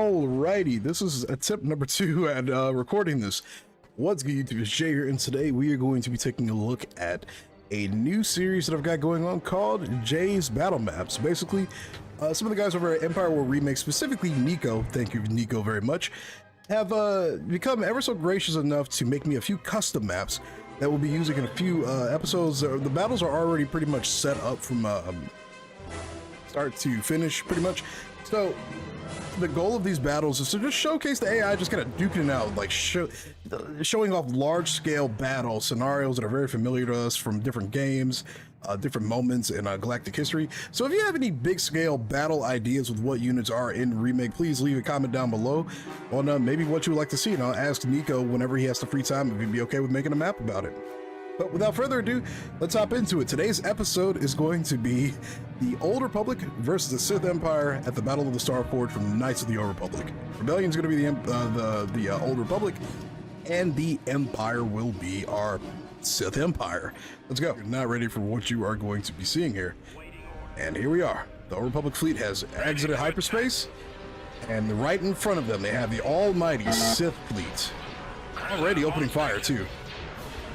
Alrighty, this is attempt number 2 at recording this. What's good, YouTube? It's Jay here, and today we are going to be taking a look at a new series that I've got going on called Jay's Battle Maps. Basically, some of the guys over at Empire War Remake, specifically Nico, thank you Nico very much, have become ever so gracious enough to make me a few custom maps that we'll be using in a few episodes. The battles are already pretty much set up from start to finish, pretty much. So the goal of these battles is to just showcase the AI just kind of duking it out, like showing off large-scale battle scenarios that are very familiar to us from different games, different moments in galactic history. So if you have any big-scale battle ideas with what units are in Remake, please leave a comment down below on maybe what you would like to see, and I'll ask Nico whenever he has the free time if he'd be okay with making a map about it. But without further ado, let's hop into it. Today's episode is going to be the Old Republic versus the Sith Empire at the Battle of the STARFORGE from the Knights of the Old Republic. Rebellion is going to be the Old Republic, and the Empire will be our Sith Empire. Let's go. You're not ready for what you are going to be seeing here. And here we are. The Old Republic fleet has exited hyperspace, and right in front of them they have the almighty Sith fleet. Already opening fire too.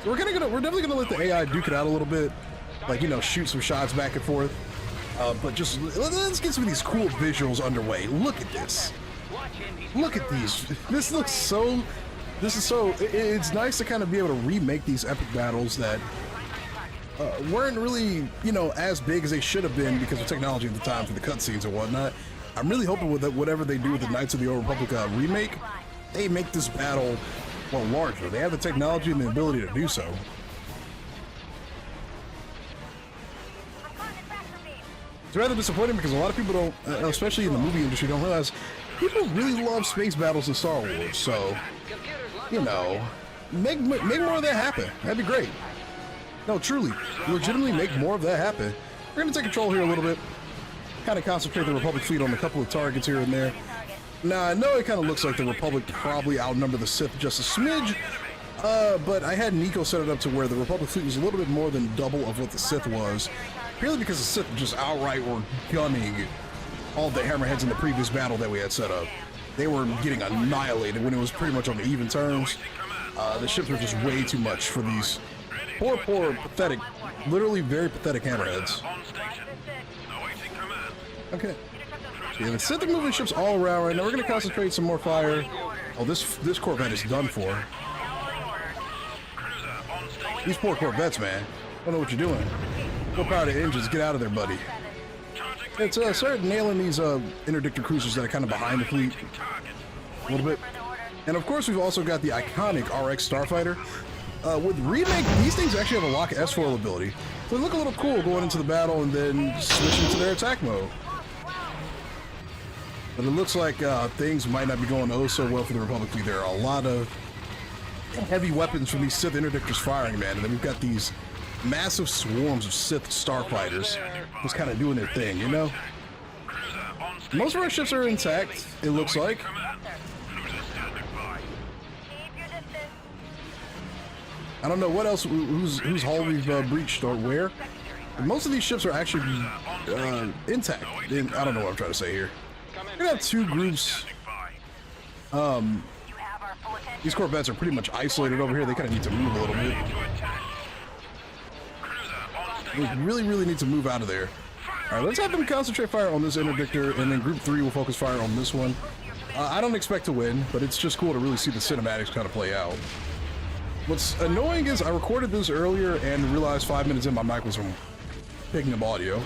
So we're definitely gonna let the AI duke it out a little bit, like, you know, shoot some shots back and forth. But just let's get some of these cool visuals underway. Look at this. Look at these. This looks so. It's nice to kind of be able to remake these epic battles that weren't really, you know, as big as they should have been because of technology at the time for the cutscenes and whatnot. I'm really hoping with that, whatever they do with the Knights of the Old Republic remake, they make this battle larger. They have the technology and the ability to do so. It's rather disappointing because a lot of people don't, especially in the movie industry, don't realize people really love space battles in Star Wars. So, you know, make more of that happen. That'd be great. No, truly, legitimately make more of that happen. We're gonna take control here a little bit, kind of concentrate the Republic fleet on a couple of targets here and there. Now, I know it kind of looks like the Republic probably outnumber the Sith just a smidge, but I had Nico set it up to where the Republic fleet was a little bit more than double of what the Sith was, purely because the Sith just outright were gunning all the hammerheads in the previous battle that we had set up. They were getting annihilated when it was pretty much on the even terms. The ships were just way too much for these poor, pathetic, literally very pathetic hammerheads. Okay. Yeah, the Sith are moving ships all around right now. We're going to concentrate some more fire. Oh, this Corvette is done for. These poor Corvettes, man. I don't know what you're doing. Full power to engines. Get out of there, buddy. It's started nailing these interdictor cruisers that are kind of behind the fleet a little bit. And of course, we've also got the iconic RX Starfighter. With Remake, these things actually have a lock S-foil ability. So they look a little cool going into the battle and then switching to their attack mode. But it looks like things might not be going oh so well for the Republic fleet. There are a lot of heavy weapons from these Sith interdictors firing, man. And then we've got these massive swarms of Sith starfighters just kind of doing their thing, you know? Most of our ships are intact, it looks like. I don't know what else, whose hull we've breached or where. But most of these ships are actually intact. I don't know what I'm trying to say here. We're gonna have two groups. These Corvettes are pretty much isolated over here. They kind of need to move a little bit. They really need to move out of there. All right, let's have them concentrate fire on this interdictor, and then Group 3 will focus fire on this one. I don't expect to win, but it's just cool to really see the cinematics kind of play out. What's annoying is I recorded this earlier and realized 5 minutes in my mic was from picking up audio.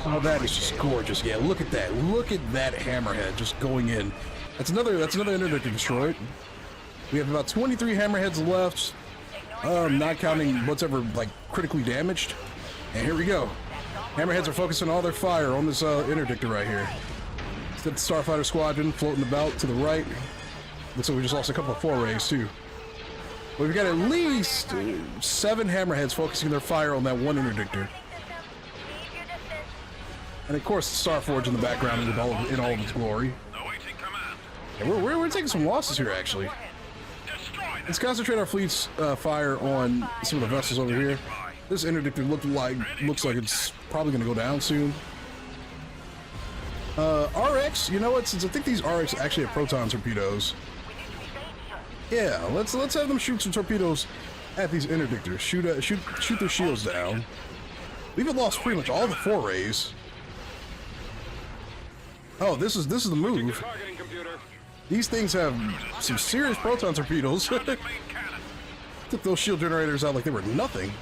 Oh, that is just gorgeous. Yeah, look at that. Look at that hammerhead just going in. That's another interdictor destroyed. We have about 23 hammerheads left. Not counting what's ever like critically damaged. And here we go. Hammerheads are focusing all their fire on this interdictor right here. It's the Starfighter Squadron floating about to the right. Looks like we just lost a couple of forays too. We've got at least 7 hammerheads focusing their fire on that one interdictor. And of course, STARFORGE in the background in all of its glory. And we're taking some losses here, actually. Let's concentrate our fleet's fire on some of the vessels over here. This interdictor looks like it's probably going to go down soon. RX RX, you know what? Since I think these RX actually have proton torpedoes, yeah, let's have them shoot some torpedoes at these interdictors. Shoot their shields down. We've lost pretty much all the forays. Oh, this is the move. These things have some serious proton torpedoes. Took those shield generators out like they were nothing.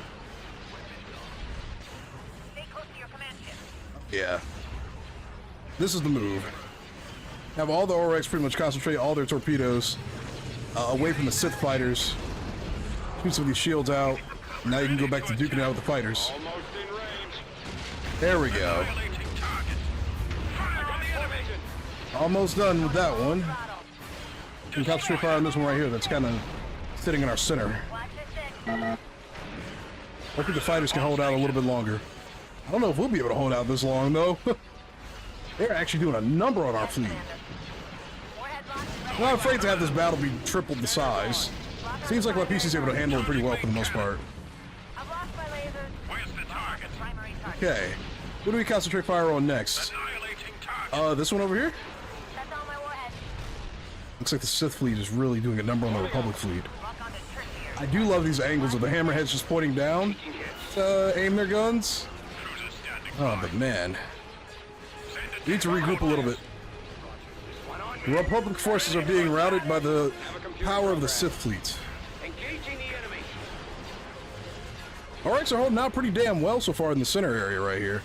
Yeah. This is the move. Have all the ORX pretty much concentrate all their torpedoes away from the Sith fighters. Shoot some of these shields out. Now you can go back to duking it out with the fighters. There we go. Almost done with that one. You can concentrate fire on this one right here that's kind of sitting in our center. Hopefully the fighters can hold out a little bit longer. I don't know if we'll be able to hold out this long though. They're actually doing a number on our fleet. I'm not afraid to have this battle be tripled the size. Seems like my PC's able to handle it pretty well for the most part. Okay, what do we concentrate fire on next? This one over here? Looks like the Sith fleet is really doing a number on the Republic fleet. I do love these angles of the hammerheads just pointing down to aim their guns. Oh, but man. We need to regroup a little bit. The Republic forces are being routed by the power of the Sith fleet. RX are holding out pretty damn well so far in the center area right here.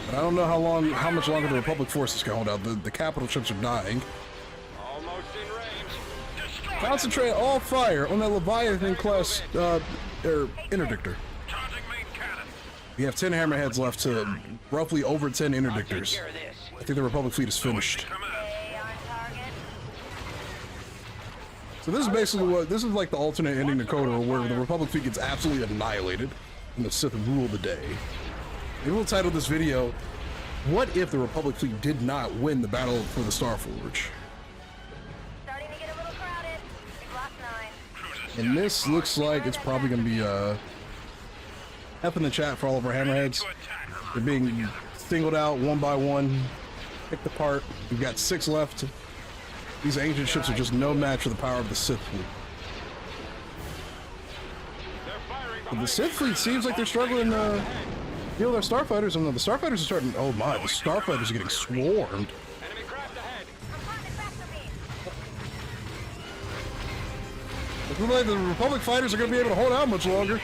But I don't know how much longer the Republic forces can hold out. The capital ships are dying. Concentrate all fire on that Leviathan class interdictor. We have 10 hammerheads left to roughly over 10 interdictors. I think the Republic fleet is finished. So this is basically this is like the alternate ending to KOTOR, where the Republic fleet gets absolutely annihilated and the Sith rule the day. Maybe we'll title this video, "What if the Republic fleet did not win the battle for the STARFORGE?" Starting to get a little crowded. We've lost 9. And this looks like it's probably going to be F in the chat for all of our hammerheads. They're being singled out one by one, picked apart. We've got 6 left. These ancient ships are just no match for the power of the Sith fleet. But the Sith fleet seems like they're struggling to deal with our starfighters, and the starfighters are starting. Oh my, the starfighters are getting swarmed. It looks like the Republic fighters are going to be able to hold out much longer.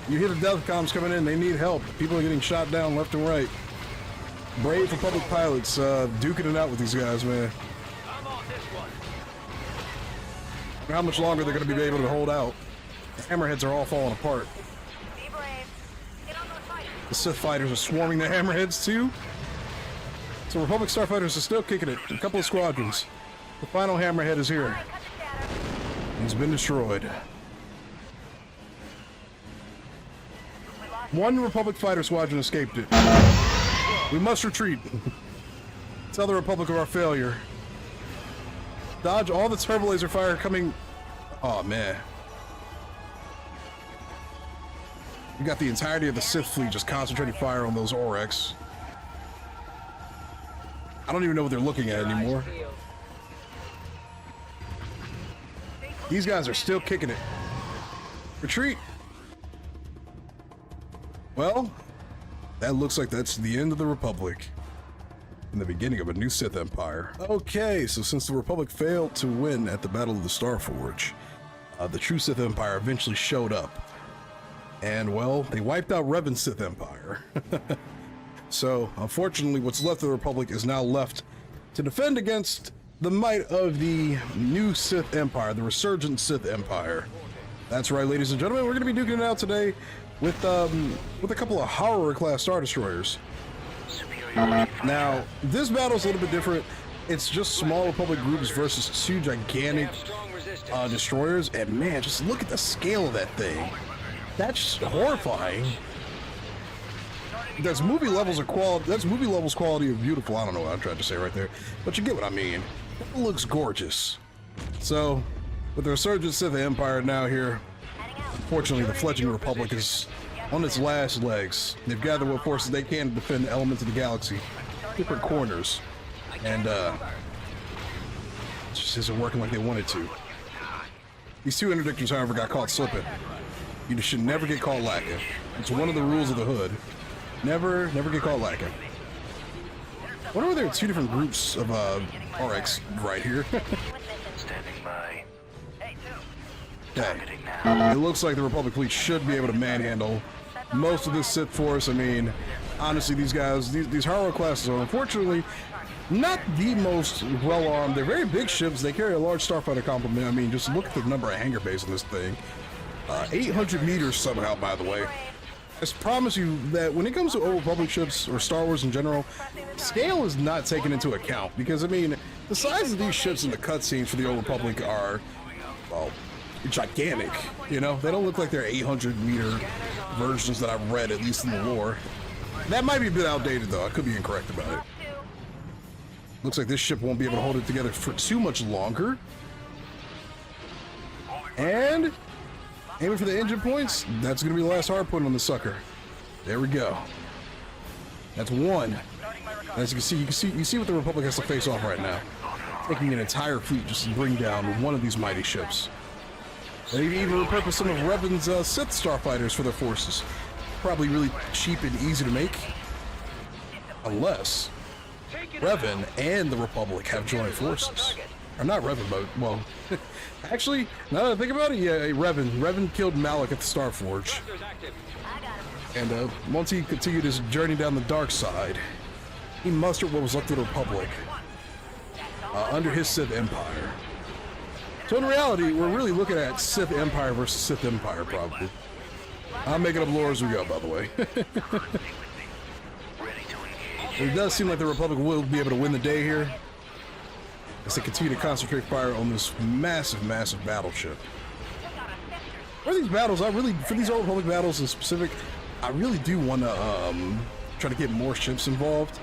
You hear the death comms coming in. They need help. People are getting shot down left and right. Brave Republic pilots duking it out with these guys, man. How much longer they're going to be able to hold out. The hammerheads are all falling apart. The Sith fighters are swarming the hammerheads too. So Republic starfighters are still kicking it. A couple of squadrons. The final hammerhead is here. He's been destroyed. One Republic fighter squadron escaped it. We must retreat. Tell the Republic of our failure. Dodge all the turbo laser fire coming. Oh man. We got the entirety of the Sith fleet just concentrating fire on those ORX. I don't even know what they're looking at anymore. These guys are still kicking it. Retreat. Well, that looks like that's the end of the Republic and the beginning of a new Sith Empire. Okay, so since the Republic failed to win at the Battle of the STARFORGE, the true Sith Empire eventually showed up. And, well, they wiped out Revan's Sith Empire. So, unfortunately, what's left of the Republic is now left to defend against the might of the new Sith Empire, the resurgent Sith Empire. That's right, ladies and gentlemen, we're going to be duking it out today with a couple of Horror-class Star Destroyers. Now, this battle's a little bit different. It's just small Republic groups versus 2 gigantic destroyers, and man, just look at the scale of that thing. That's horrifying. That's movie levels of quality. That's movie levels quality of beautiful. I don't know what I'm trying to say right there, but you get what I mean. It looks gorgeous. So, with the resurgent Sith Empire now here, unfortunately, the fledgling Republic is on its last legs. They've gathered what forces they can to defend elements of the galaxy, different corners, and it just isn't working like they wanted to. These two interdictors, however, got caught slipping. You should never get caught lacking. It's one of the rules of the hood. Never get caught lacking. I wonder whether there are two different groups of RX right here. Standing by. Okay. It looks like the Republic fleet should be able to manhandle most of this Sith force. I mean, honestly, these guys, these Harrow classes are unfortunately not the most well-armed. They're very big ships. They carry a large starfighter complement. I mean, just look at the number of hangar bays on this thing. 800 meters somehow, by the way. I just promise you that when it comes to Old Republic ships, or Star Wars in general, scale is not taken into account. Because, I mean, the size of these ships in the cutscenes for the Old Republic are, well, gigantic. You know, they don't look like they're 800-meter versions that I've read, at least in the lore. That might be a bit outdated, though. I could be incorrect about it. Looks like this ship won't be able to hold it together for too much longer. And aiming for the engine points. That's going to be the last hard point on the sucker. There we go. That's one. As you can see what the Republic has to face off right now. Taking an entire fleet just to bring down one of these mighty ships. They even repurposed some of Revan's Sith starfighters for their forces. Probably really cheap and easy to make. Unless Revan and the Republic have joined forces. Or not Revan, but, well, actually, now that I think about it, yeah, Revan killed Malak at the STARFORGE. And once he continued his journey down the dark side, he mustered what was left of the Republic under his Sith Empire. So in reality, we're really looking at Sith Empire versus Sith Empire, probably. I'm making up lore as we go, by the way. It does seem like the Republic will be able to win the day here, as they continue to concentrate fire on this massive battleship. For these battles, for these Old Republic battles in specific, I really do want to try to get more ships involved.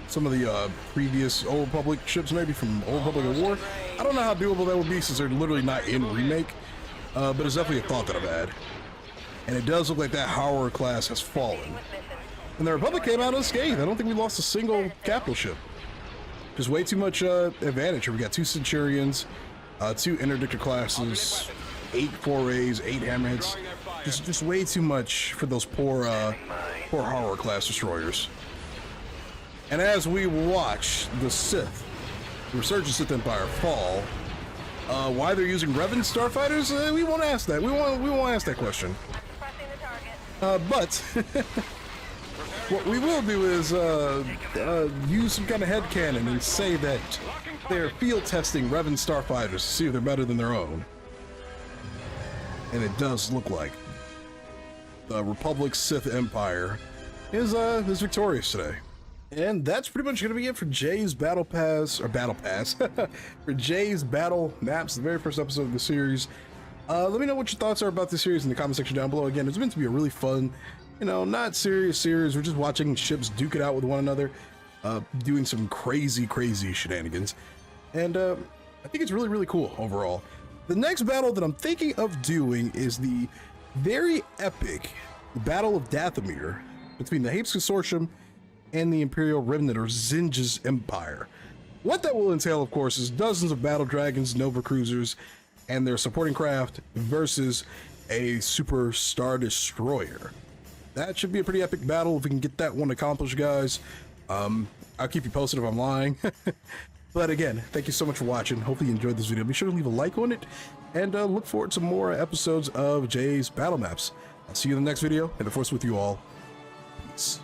Some of the previous Old Republic ships, maybe from Old Republic of War. I don't know how doable that would be since they're literally not in Remake, but it's definitely a thought that I've had. And it does look like that Howard class has fallen. And the Republic came out unscathed. I don't think we lost a single capital ship. There's way too much advantage here. We got 2 Centurions, 2 Interdictor classes, 8 4As, 8 Hammerheads. Just way too much for those poor Howard class destroyers. And as we watch the Sith, the resurgent Sith Empire fall, why they're using Revan starfighters, we won't ask that. We won't ask that question. But what we will do is use some kind of headcanon and say that they're field testing Revan starfighters to see if they're better than their own. And it does look like the Republic Sith Empire is victorious today. And that's pretty much going to be it for Jay's Battle Pass, for Jay's Battle Maps, the very first episode of the series. Let me know what your thoughts are about this series in the comment section down below. Again, it's meant to be a really fun, you know, not serious series. We're just watching ships duke it out with one another, doing some crazy shenanigans. And I think it's really cool overall. The next battle that I'm thinking of doing is the very epic Battle of Dathomir between the Hapes Consortium and the Imperial Remnant, or Zinja's Empire. What that will entail, of course, is dozens of battle dragons, Nova cruisers, and their supporting craft versus a super star destroyer. That should be a pretty epic battle if we can get that one accomplished, guys. I'll keep you posted if I'm lying. But again, thank you so much for watching. Hopefully you enjoyed this video. Be sure to leave a like on it, and look forward to more episodes of Jay's Battle Maps. I'll see you in the next video, and the Force with you all. Peace.